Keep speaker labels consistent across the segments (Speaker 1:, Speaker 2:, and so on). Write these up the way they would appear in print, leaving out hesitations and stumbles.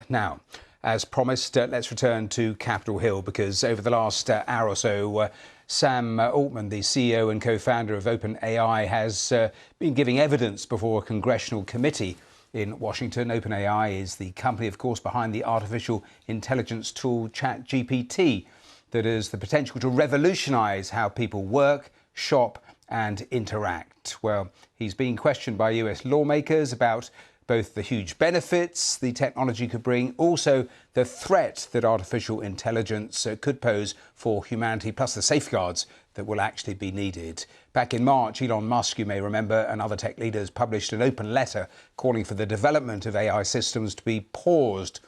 Speaker 1: Now, as promised, let's return to Capitol Hill, because over the last hour or so, Sam Altman, the CEO and co-founder of OpenAI, has been giving evidence before a congressional committee in Washington. OpenAI is the company, of course, behind the artificial intelligence tool ChatGPT that has the potential to revolutionise how people work, shop and interact. Well, he's being questioned by US lawmakers about both the huge benefits the technology could bring, also the threat that artificial intelligence could pose for humanity, plus the safeguards that will actually be needed. Back in March, Elon Musk, you may remember, and other tech leaders published an open letter calling for the development of AI systems to be paused.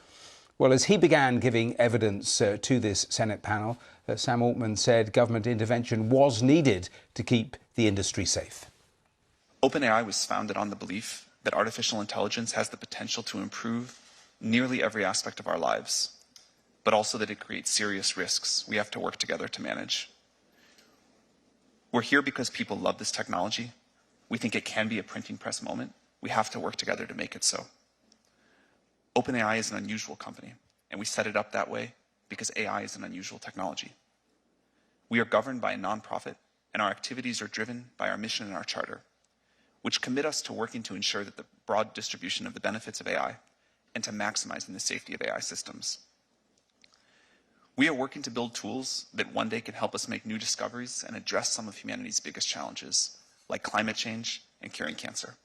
Speaker 1: Well, as he began giving evidence to this Senate panel, Sam Altman said government intervention was needed to keep the industry safe.
Speaker 2: OpenAI was founded on the belief that artificial intelligence has the potential to improve nearly every aspect of our lives, but also that it creates serious risks we have to work together to manage. We're here because people love this technology. We think it can be a printing press moment. We have to work together to make it so. OpenAI is an unusual company, and we set it up that way because AI is an unusual technology. We are governed by a nonprofit, and our activities are driven by our mission and our charter, which commit us to working to ensure that the broad distribution of the benefits of AI and to maximizing the safety of AI systems. We are working to build tools that one day can help us make new discoveries and address some of humanity's biggest challenges, like climate change and curing cancer.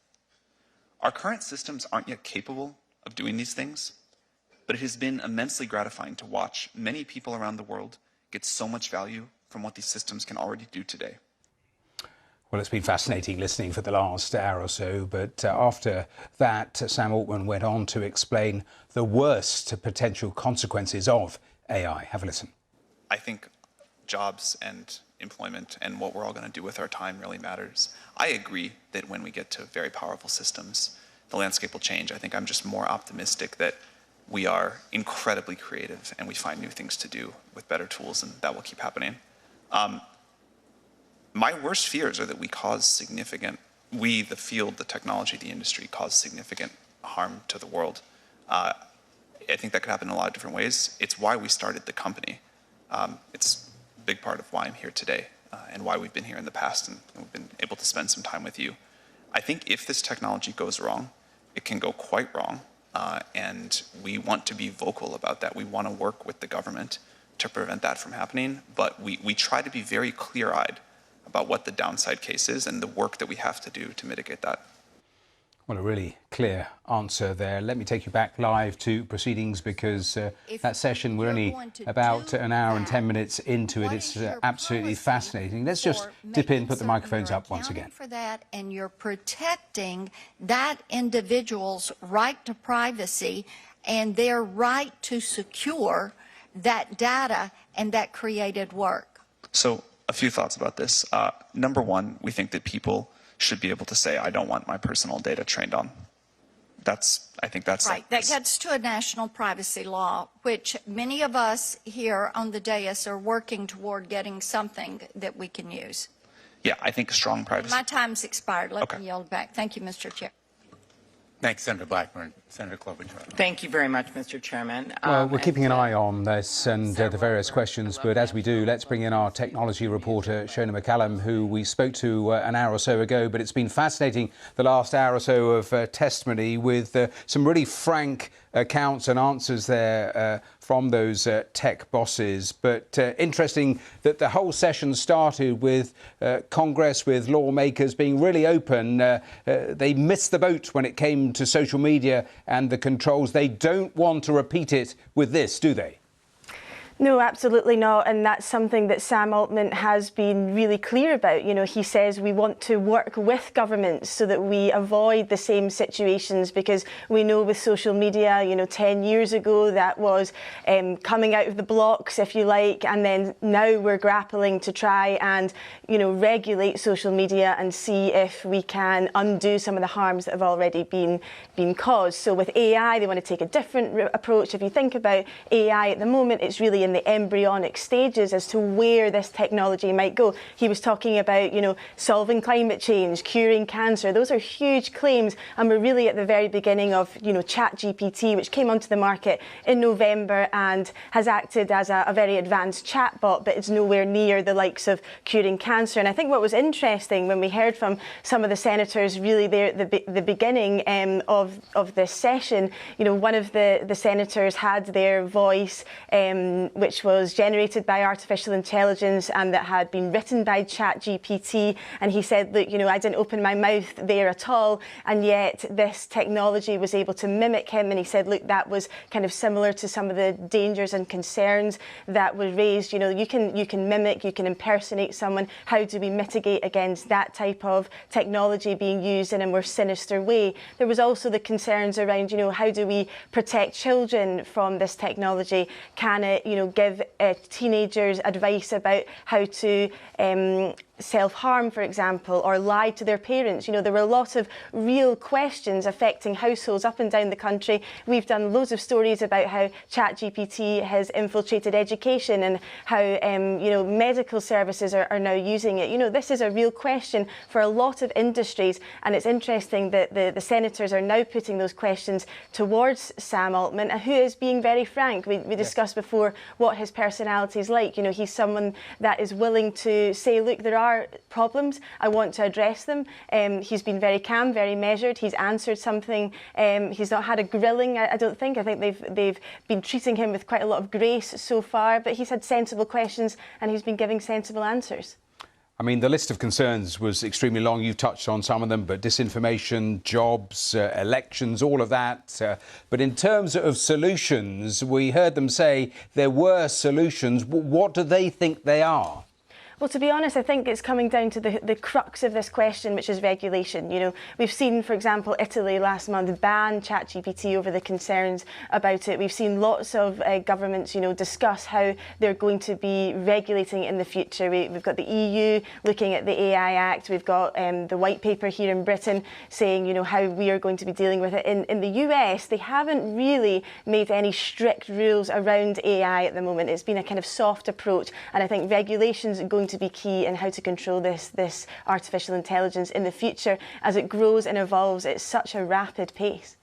Speaker 2: Our current systems aren't yet capable of doing these things, but it has been immensely gratifying to watch many people around the world get so much value from what these systems can already do today.
Speaker 1: Well, it's been fascinating listening for the last hour or so, but after that, Sam Altman went on to explain the worst potential consequences of AI. Have a listen.
Speaker 2: I think jobs and employment and what we're all going to do with our time really matters. I agree that when we get to very powerful systems, the landscape will change. I think I'm just more optimistic that we are incredibly creative and we find new things to do with better tools, and that will keep happening. My worst fears are that we, the field, the technology, the industry, cause significant harm to the world. I think that could happen in a lot of different ways. It's why we started the company. It's a big part of why I'm here today and why we've been here in the past and we've been able to spend some time with you. I think if this technology goes wrong, it can go quite wrong. And we want to be vocal about that. We want to work with the government to prevent that from happening. But we try to be very clear-eyed about what the downside case is and the work that we have to do to mitigate that.
Speaker 1: Well, a really clear answer there. Let me take you back live to proceedings, because that session, we're only about an hour and 10 minutes into it. It's absolutely fascinating. Let's just dip in, put the microphones up once again.
Speaker 3: For that, and you're protecting that individual's right to privacy and their right to secure that data and that created work.
Speaker 2: So a few thoughts about this. Number one, we think that people should be able to say, I don't want my personal data trained on. I think that's
Speaker 3: right. That gets to a national privacy law, which many of us here on the dais are working toward getting something that we can use.
Speaker 2: Yeah, I think strong privacy.
Speaker 3: My time's expired. Let me yield back. Thank you, Mr. Chair.
Speaker 4: Thanks, Senator Blackburn. Senator Klobuchar.
Speaker 5: Thank you very much, Mr. Chairman.
Speaker 1: Well, we're keeping an eye on this and the various questions, but as we do, let's bring in our technology reporter, Shona McCallum, who we spoke to an hour or so ago. But it's been fascinating, the last hour or so of testimony, with some really frank accounts and answers there from those tech bosses. But interesting that the whole session started with Congress, with lawmakers being really open. They missed the boat when it came to social media and the controls. They don't want to repeat it with this, do they?
Speaker 6: No, absolutely not. And that's something that Sam Altman has been really clear about. You know, he says we want to work with governments so that we avoid the same situations, because we know with social media, 10 years ago, that was coming out of the blocks, if you like. And then now we're grappling to try and, regulate social media and see if we can undo some of the harms that have already been caused. So with AI, they want to take a different approach. If you think about AI at the moment, it's really in the embryonic stages as to where this technology might go. He was talking about, solving climate change, curing cancer. Those are huge claims, and we're really at the very beginning of, ChatGPT, which came onto the market in November and has acted as a very advanced chatbot, but it's nowhere near the likes of curing cancer. And I think what was interesting when we heard from some of the senators really there at the beginning of this session, one of the senators had their voice, which was generated by artificial intelligence and that had been written by ChatGPT. And he said, look, I didn't open my mouth there at all, and yet this technology was able to mimic him. And he said, look, that was kind of similar to some of the dangers and concerns that were raised. You can mimic, you can impersonate someone. How do we mitigate against that type of technology being used in a more sinister way? There was also the concerns around, how do we protect children from this technology? Can it, give teenagers advice about how to self-harm, for example, or lie to their parents? There were a lot of real questions affecting households up and down the country. We've done loads of stories about how ChatGPT has infiltrated education and how, medical services are now using it. This is a real question for a lot of industries, and it's interesting that the senators are now putting those questions towards Sam Altman, who is being very frank. We discussed before what his personality is like. He's someone that is willing to say, look, there are problems, I want to address them. He's been very calm, very measured. He's answered something. He's not had a grilling, I don't think. I think they've been treating him with quite a lot of grace so far, but he's had sensible questions and he's been giving sensible answers.
Speaker 1: I mean, the list of concerns was extremely long. You've touched on some of them, but disinformation, jobs, elections, all of that. But in terms of solutions, we heard them say there were solutions. What do they think they are?
Speaker 6: Well, to be honest, I think it's coming down to the crux of this question, which is regulation. We've seen, for example, Italy last month ban ChatGPT over the concerns about it. We've seen lots of governments, discuss how they're going to be regulating in the future. We've got the EU looking at the AI Act. We've got the white paper here in Britain saying, how we are going to be dealing with it. In the US, they haven't really made any strict rules around AI at the moment. It's been a kind of soft approach, and I think regulations are going to be key in how to control this artificial intelligence in the future as it grows and evolves at such a rapid pace.